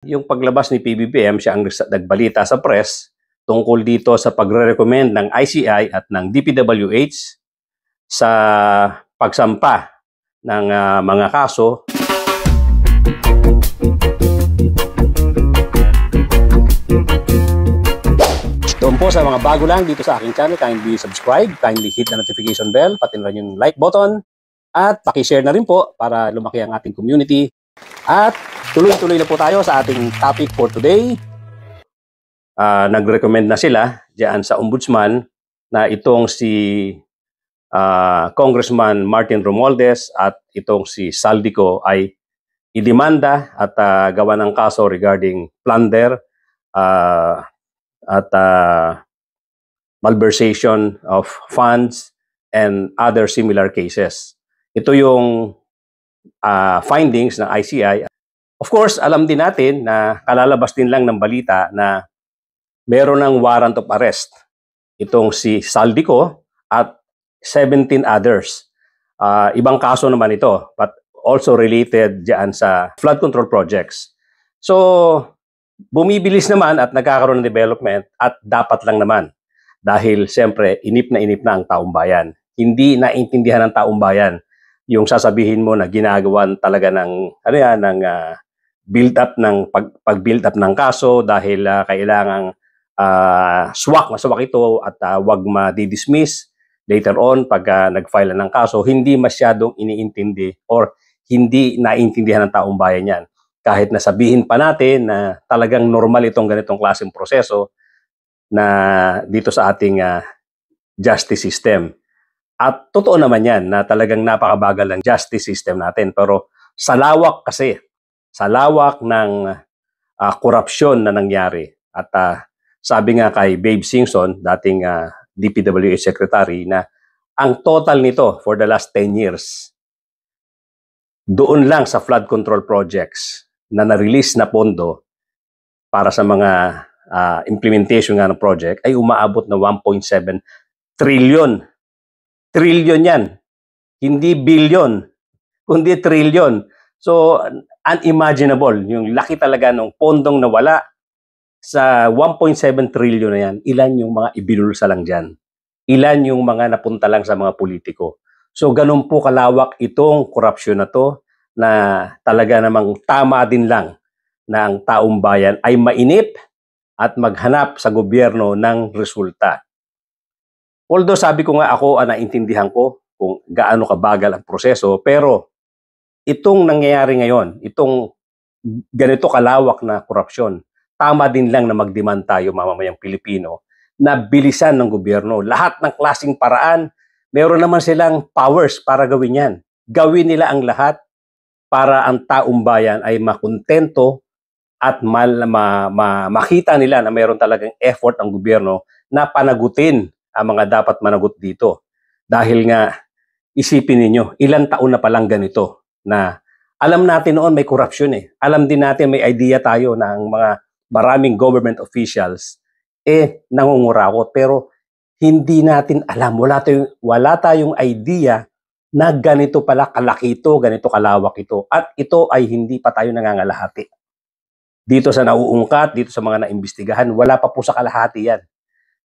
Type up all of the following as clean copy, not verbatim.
Yung paglabas ni PBBM, siya ang nagbalita sa press tungkol dito sa pagre-recommend ng ICI at ng DPWH sa pagsampa ng mga kaso. Doon po sa mga bago lang dito sa aking channel, kindly subscribe, kindly hit the notification bell, pati na rin yung like button, at paki-share na rin po para lumaki ang ating community. At tuloy-tuloy na po tayo sa ating topic for today. Nag-recommend na sila diyan sa ombudsman na itong si Congressman Martin Romualdez at itong si Saldico ay idemanda at gawa ng kaso regarding plunder at malversation of funds and other similar cases. Ito yung findings ng ICI. Of course, alam din natin na kalalabas din lang ng balita na meron ng warrant of arrest itong si Saldico at 17 others. Ibang kaso naman ito, but also related diyan sa flood control projects. So, bumibilis naman at nagkakaroon ng development at dapat lang naman. Dahil siyempre, inip na ang taong bayan. Hindi naintindihan ng taong bayan yung sasabihin mo na ginagawan talaga ng build up ng pag-build up ng kaso dahil kailangang swak ito at wag ma-dismiss later on pag nag-file ng kaso. Hindi masyadong iniintindi or hindi naintindihan ng taong bayan yan. Kahit nasabihin pa natin na talagang normal itong ganitong klaseng proseso na dito sa ating justice system. At totoo naman yan na talagang napakabagal ng justice system natin. Pero sa lawak kasi, sa lawak ng korupsyon na nangyari. At sabi nga kay Babe Singson, dating DPWH Secretary, na ang total nito for the last 10 years, doon lang sa flood control projects na na-release na pondo para sa mga implementation nga ng project ay umaabot na 1.7 trillion. Trillion yan. Hindi billion, kundi trillion. So, unimaginable. Yung laki talaga ng pondong nawala sa 1.7 trillion na yan. Ilan yung mga ibinulsa lang dyan? Ilan yung mga napunta lang sa mga politiko? So, ganun po kalawak itong korupsyon na to na talaga namang tama din lang na ang taong bayan ay mainip at maghanap sa gobyerno ng resulta. Although sabi ko nga ako, naintindihan ko kung gaano kabagal ang proseso, pero itong nangyayari ngayon, itong ganito kalawak na korupsyon, tama din lang na mag-demand tayo mamamayang Pilipino na bilisan ng gobyerno. Lahat ng klaseng paraan, meron naman silang powers para gawin yan. Gawin nila ang lahat para ang taong bayan ay makontento at makita nila na meron talagang effort ang gobyerno na panagutin ang mga dapat managot dito. Dahil nga, isipin ninyo, ilang taon na palang ganito na alam natin noon may korupsyon eh. Alam din natin may idea tayo na ang mga maraming government officials nangungurakot. Pero hindi natin alam, wala tayong idea na ganito pala kalaki ito, ganito kalawak ito. At ito ay hindi pa tayo nangangalahati. Dito sa nauungkat, dito sa mga naimbestigahan, wala pa po sa kalahati yan.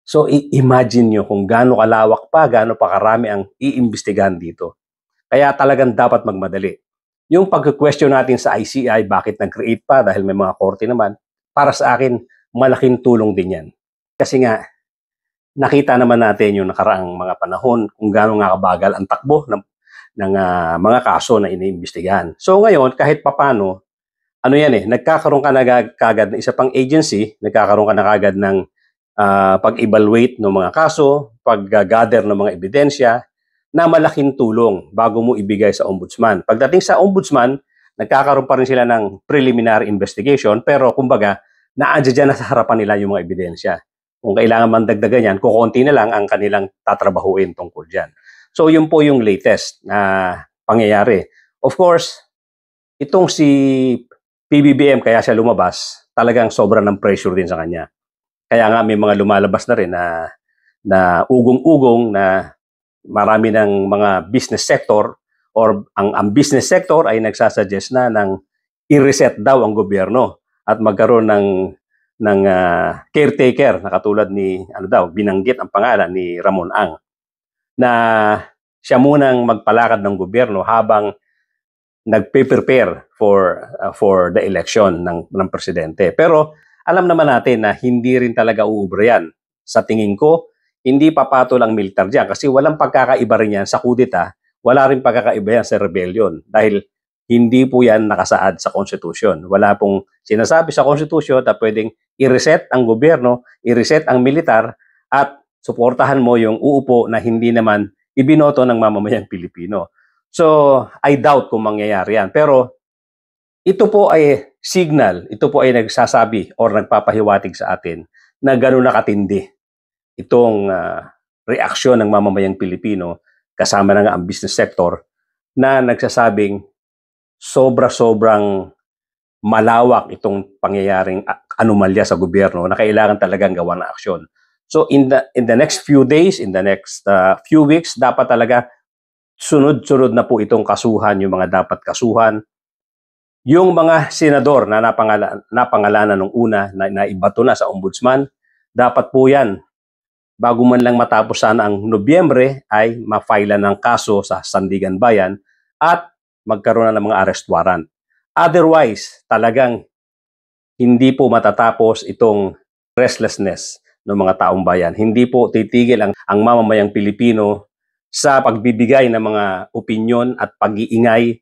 So, imagine nyo kung gaano kalawak pa, gaano pa karami ang iimbestigahan dito. Kaya talagang dapat magmadali. Yung pag-question natin sa ICI, bakit nag-create pa dahil may mga korte naman, para sa akin, malaking tulong din yan. Kasi nga, nakita naman natin yung nakaraang mga panahon kung gaano nga kabagal ang takbo ng mga kaso na iniimbestigahan. So ngayon, kahit papano, nagkakaroon ka na kagad ng isa pang agency, nagkakaroon ka na kagad ng pag-evaluate ng mga kaso, pag-gather ng mga ebidensya na malaking tulong bago mo ibigay sa ombudsman. Pagdating sa ombudsman, nagkakaroon pa rin sila ng preliminary investigation pero kumbaga, naandyan na sa harapan nila yung mga ebidensya. Kung kailangan man dagdagan yan, kukunti na lang ang kanilang tatrabahuin tungkol dyan. So yun po yung latest na pangyayari. Of course, itong si PBBM kaya siya lumabas, talagang sobra ng pressure din sa kanya. Kaya nga may mga lumalabas na rin na ugong-ugong na marami ng mga business sector or ang business sector ay nagsasuggest na ng i-reset daw ang gobyerno. at magkaroon ng caretaker na katulad ni binanggit ang pangalan ni Ramon Ang, na siya munang magpalakad ng gobyerno habang nagpe-prepare for the election ng presidente. Pero alam naman natin na hindi rin talaga uubra yan. Sa tingin ko, hindi papatol ang militar diyan kasi walang pagkakaiba rin yan sa kudeta, wala rin pagkakaiba yan sa rebellion dahil hindi po yan nakasaad sa konstitusyon. Wala pong sinasabi sa konstitusyon na pwedeng i-reset ang gobyerno, i-reset ang militar at suportahan mo yung uupo na hindi naman ibinoto ng mamamayang Pilipino. So, I doubt kung mangyayari yan. Pero ito po ay signal, ito po ay nagsasabi or nagpapahiwatig sa atin na gano'n nakatindi itong reaksyon ng mamamayang Pilipino kasama na nga ang business sector na nagsasabing sobra-sobrang malawak itong pangyayaring anomalya sa gobyerno na kailangan talagang gawa ng aksyon. So in the next few days, in the next few weeks, dapat talaga sunod-sunod na po itong kasuhan, yung mga dapat kasuhan. Yung mga senador na napangalanan nung una na naibato na sa ombudsman, dapat po yan, bago man lang matapos sana ang Nobyembre, ay ma-file ng kaso sa Sandigan Bayan at magkaroon na ng mga arrest warrant. Otherwise, talagang hindi po matatapos itong restlessness ng mga taong bayan. Hindi po titigil ang mamamayang Pilipino sa pagbibigay ng mga opinyon at pag-iingay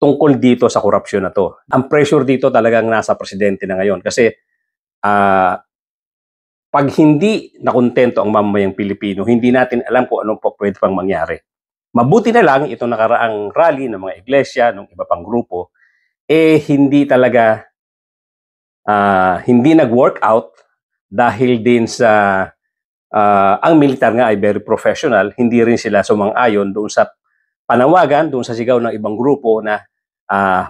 tungkol dito sa korupsyon na to. Ang pressure dito talagang nasa presidente na ngayon kasi pag hindi nakontento ang mamamayang Pilipino, hindi natin alam kung anong pwede pang mangyari. Mabuti na lang itong nakaraang rally ng mga iglesia, ng iba pang grupo, hindi talaga hindi nag-work out dahil din sa ang militar nga ay very professional, hindi rin sila sumang-ayon doon sa panawagan, doon sa sigaw ng ibang grupo na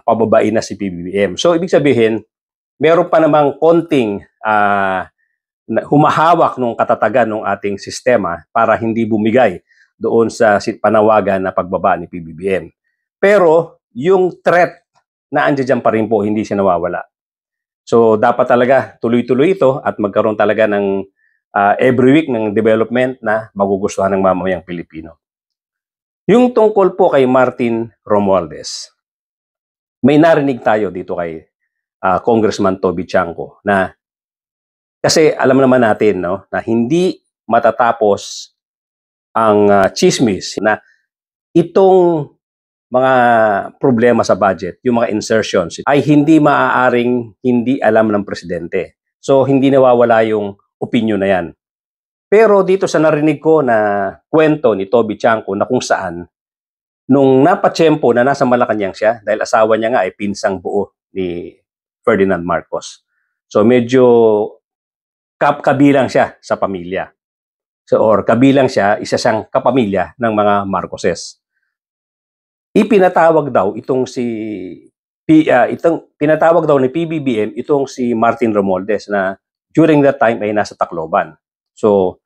pababain na si PBBM. So, ibig sabihin, meron pa namang konting humahawak ng katatagan ng ating sistema para hindi bumigay doon sa panawagan na pagbaba ni PBBM. Pero, yung threat na andiyan pa rin po, hindi siya nawawala. So, dapat talaga tuloy-tuloy ito at magkaroon talaga ng every week ng development na magugustuhan ng mamamayang Pilipino. Yung tungkol po kay Martin Romualdez, may narinig tayo dito kay Congressman Toby Chanco na kasi alam naman natin na hindi matatapos ang chismis na itong mga problema sa budget, yung mga insertions, ay hindi maaaring hindi alam ng presidente. So, hindi nawawala yung opinion na yan. Pero dito sa narinig ko na kwento ni Toby Chanco na kung saan, nung napatsyempo na nasa Malacanang siya, dahil asawa niya nga ay pinsang buo ni Ferdinand Marcos. So medyo kabilang siya sa pamilya. So, or kabilang siya, isa siyang kapamilya ng mga Marcoses. Ipinatawag daw pinatawag daw ni PBBM itong si Martin Romualdez na during that time ay nasa Tacloban. So,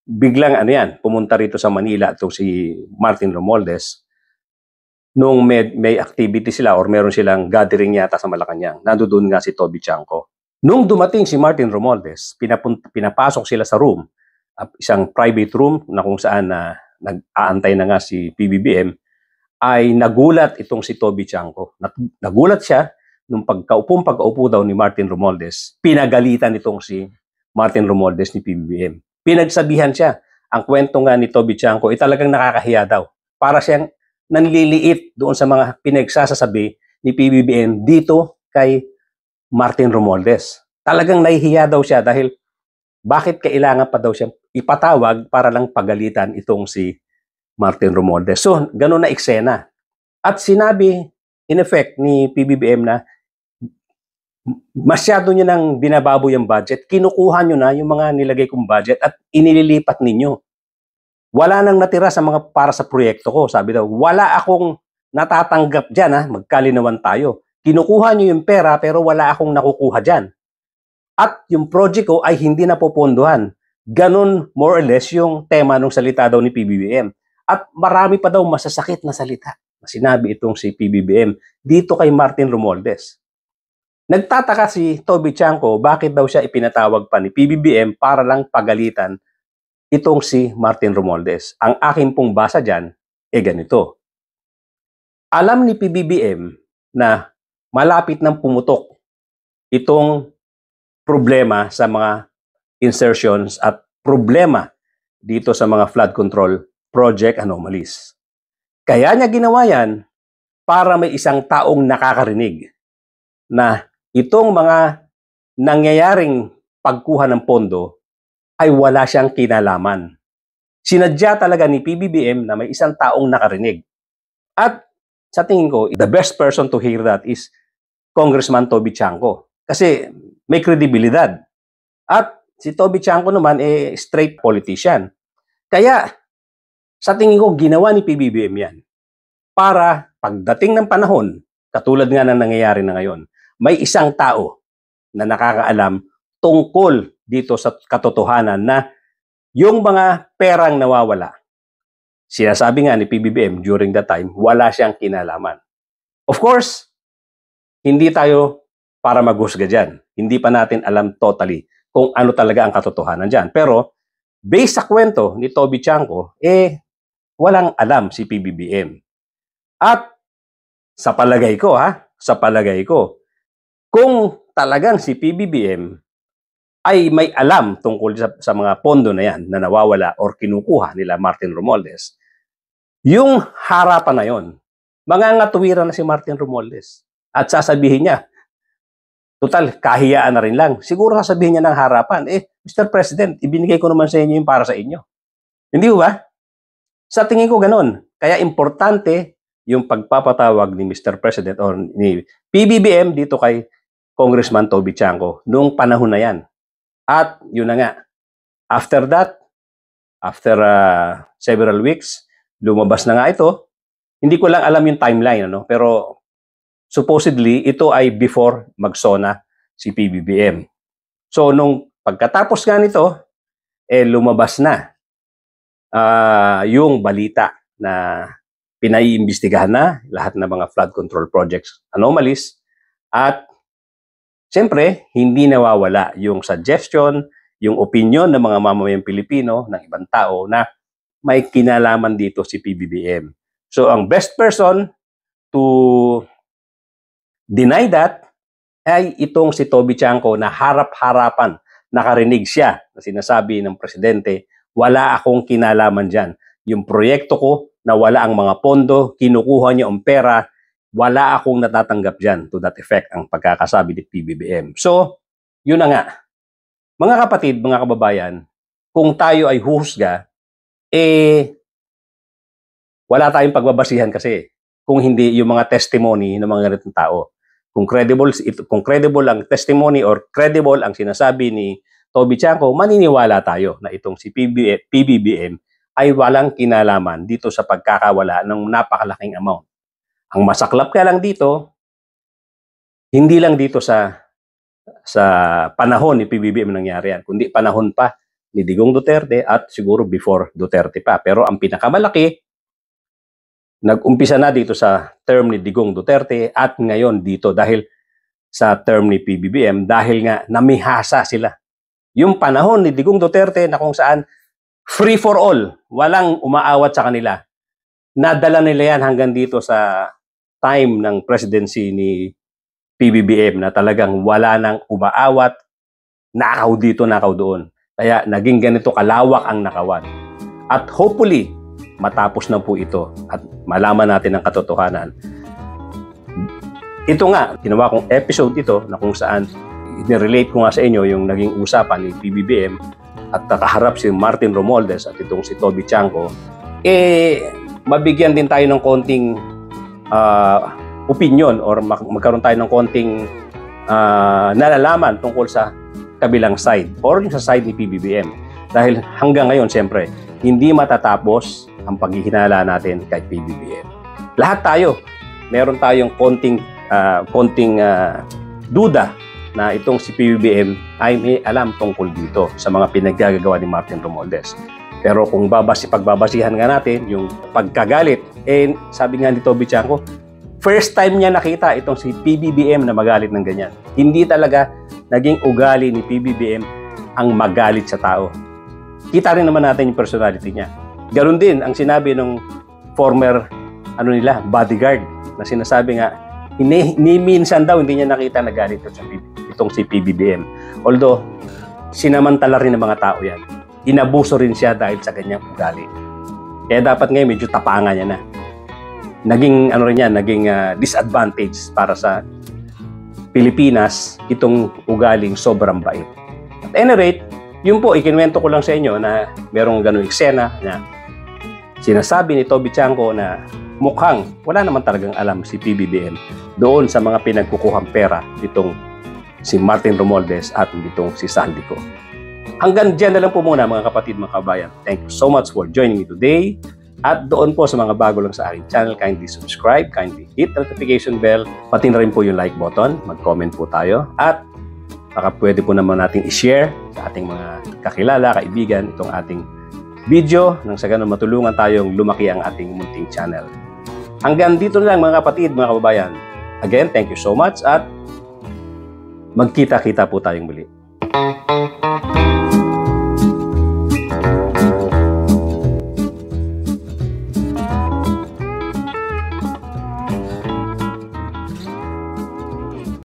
biglang pumunta rito sa Manila itong si Martin Romualdez nung may activity sila or meron silang gathering yata sa Malacanang. Nandoon nga si Toby Chanco. Nung dumating si Martin Romualdez, pinapasok sila sa room, isang private room na kung saan nag-aantay na nga si PBBM, ay nagulat itong si Toby Chanco. Nagulat siya nung pagkaupo daw ni Martin Romualdez, pinagalitan itong si Martin Romualdez ni PBBM. Pinagsabihan siya. Ang kwento nga ni Toby Chanco ay talagang nakakahiya daw. Para siyang nanliliit doon sa mga pinagsasasabi ni PBBM dito kay Martin Romualdez. Talagang nahihiya daw siya dahil bakit kailangan pa daw siya ipatawag para lang pagalitan itong si Martin Romualdez. So, ganun na eksena. At sinabi, in effect, ni PBBM na masyado nyo nang binababoy ang budget, kinukuha nyo na yung mga nilagay kong budget at inililipat ninyo. Wala nang natira sa mga para sa proyekto ko. Sabi daw, wala akong natatanggap dyan, magkalinawan tayo. Kinukuha nyo yung pera pero wala akong nakukuha dyan. At yung project ko ay hindi napopondohan. Ganon more or less yung tema ng salita daw ni PBBM. At marami pa daw masasakit na salita na sinabi itong si PBBM dito kay Martin Romualdez. Nagtataka si Toby Chanco bakit daw siya ipinatawag pa ni PBBM para lang pagalitan itong si Martin Romualdez. Ang akin pong basa dyan, ganito. Alam ni PBBM na malapit nang pumutok itong problema sa mga insertions at problema dito sa mga flood control project anomalies. Kaya niya ginawa yan para may isang taong nakakarinig na itong mga nangyayaring pagkuha ng pondo ay wala siyang kinalaman. Sinadya talaga ni PBBM na may isang taong nakarinig. At sa tingin ko, the best person to hear that is Congressman Toby Chanco. Kasi may kredibilidad. At si Toby Chanco naman straight politician. Kaya sa tingin ko, ginawa ni PBBM yan para pagdating ng panahon, katulad nga ng nangyayari na ngayon, may isang tao na nakakaalam tungkol dito sa katotohanan na yung mga perang nawawala. Sinasabi nga ni PBBM during that time, wala siyang kinalaman. Of course, hindi tayo para maghusga dyan. Hindi pa natin alam totally kung ano talaga ang katotohanan dyan. Pero, based sa kwento ni Toby Chanco, walang alam si PBBM. At sa palagay ko, kung talagang si PBBM ay may alam tungkol sa mga pondo na yan na nawawala or kinukuha nila Martin Romualdez, yung harapan na yon, mangangatuwiran na si Martin Romualdez. At sasabihin niya, total, kahiyaan na rin lang. Siguro sasabihin niya ng harapan, Mr. President, ibinigay ko naman sa inyo yung para sa inyo. Hindi ba? Sa tingin ko ganun. Kaya importante yung pagpapatawag ni Mr. President or ni PBBM dito kay Congressman Toby Chanco noong panahon na yan. At yun na nga, after that, after several weeks, lumabas na nga ito. Hindi ko lang alam yung timeline, pero supposedly, ito ay before magsona si PBBM. So, nung pagkatapos nga nito, lumabas na yung balita na pinaiimbestigahan na lahat ng mga flood control projects anomalies. At siyempre, hindi nawawala yung suggestion, yung opinion ng mga mamamayang Pilipino, ng ibang tao na may kinalaman dito si PBBM. So, ang best person to deny that ay itong si Toby Chanco na harap-harapan, nakarinig siya na sinasabi ng presidente, wala akong kinalaman dyan. Yung proyekto ko na wala ang mga pondo, kinukuha niya ang pera, wala akong natatanggap dyan. To that effect ang pagkakasabi ni PBBM. So, yun na nga. Mga kapatid, mga kababayan, kung tayo ay huhusga, wala tayong pagbabasihan kasi kung hindi yung mga testimony ng mga ganitong tao. Kung credible ang testimony or credible ang sinasabi ni Toby Chanco, maniniwala tayo na itong si PBBM ay walang kinalaman dito sa pagkakawala ng napakalaking amount. Ang masaklap ka lang dito, hindi lang dito sa panahon ni PBBM nangyari yan, kundi panahon pa ni Digong Duterte at siguro before Duterte pa. Pero ang pinakamalaki, nag-umpisa na dito sa term ni Digong Duterte at ngayon dito dahil sa term ni PBBM dahil nga namihasa sila. Yung panahon ni Digong Duterte na kung saan free for all, walang umaawat sa kanila. Nadala nila yan hanggang dito sa time ng presidency ni PBBM na talagang wala nang umaawat, nakaw dito, nakaw doon. Kaya naging ganito kalawak ang nakawan. At hopefully, matapos na po ito at malaman natin ang katotohanan. Ito nga, ginawa kong episode ito na kung saan i-relate ko nga sa inyo yung naging usapan ni PBBM at nakaharap si Martin Romualdez at itong si Toby Chanco, mabigyan din tayo ng konting opinion or magkaroon tayo ng konting nalalaman tungkol sa kabilang side or yung sa side ni PBBM. Dahil hanggang ngayon, siyempre, hindi matatapos ang paghihinala natin kay PBBM. Lahat tayo, meron tayong konting duda na itong si PBBM ay may alam tungkol dito sa mga pinaggagawa ni Martin Romualdez. Pero kung pagbabasihan nga natin yung pagkagalit, sabi nga ni Toby Chanco, First time niya nakita itong si PBBM na magalit ng ganyan. Hindi talaga naging ugali ni PBBM ang magalit sa tao. Kita rin naman natin yung personality niya. Ganon din ang sinabi ng former bodyguard na sinasabi nga, ni minsan daw hindi niya nakita nagalit itong si PBBM. Although, sinamantala rin ng mga tao yan. Inabuso rin siya dahil sa ganyang ugali. Kaya dapat ngayon medyo tapangan niya na. Naging disadvantage para sa Pilipinas itong ugaling sobrang bait. At any rate, yun po, ikinwento ko lang sa inyo na merong ganung eksena na sinasabi ni Toby Chanco na mukhang wala naman talagang alam si PBBM doon sa mga pinagkukuhang pera nitong si Martin Romualdez at nitong si Saldico. Hanggang dyan na lang po muna mga kapatid, mga kabayan. Thank you so much for joining me today. At doon po sa mga bago lang sa aking channel, kindly subscribe, kindly hit the notification bell, pati na rin po yung like button, mag-comment po tayo. At baka pwede po naman natin i-share sa ating mga kakilala, kaibigan, itong ating video nang sa ganun matulungan tayong lumaki ang ating munting channel. Hanggang dito na lang mga kapatid, mga kababayan. Again, thank you so much at magkita-kita po tayong muli.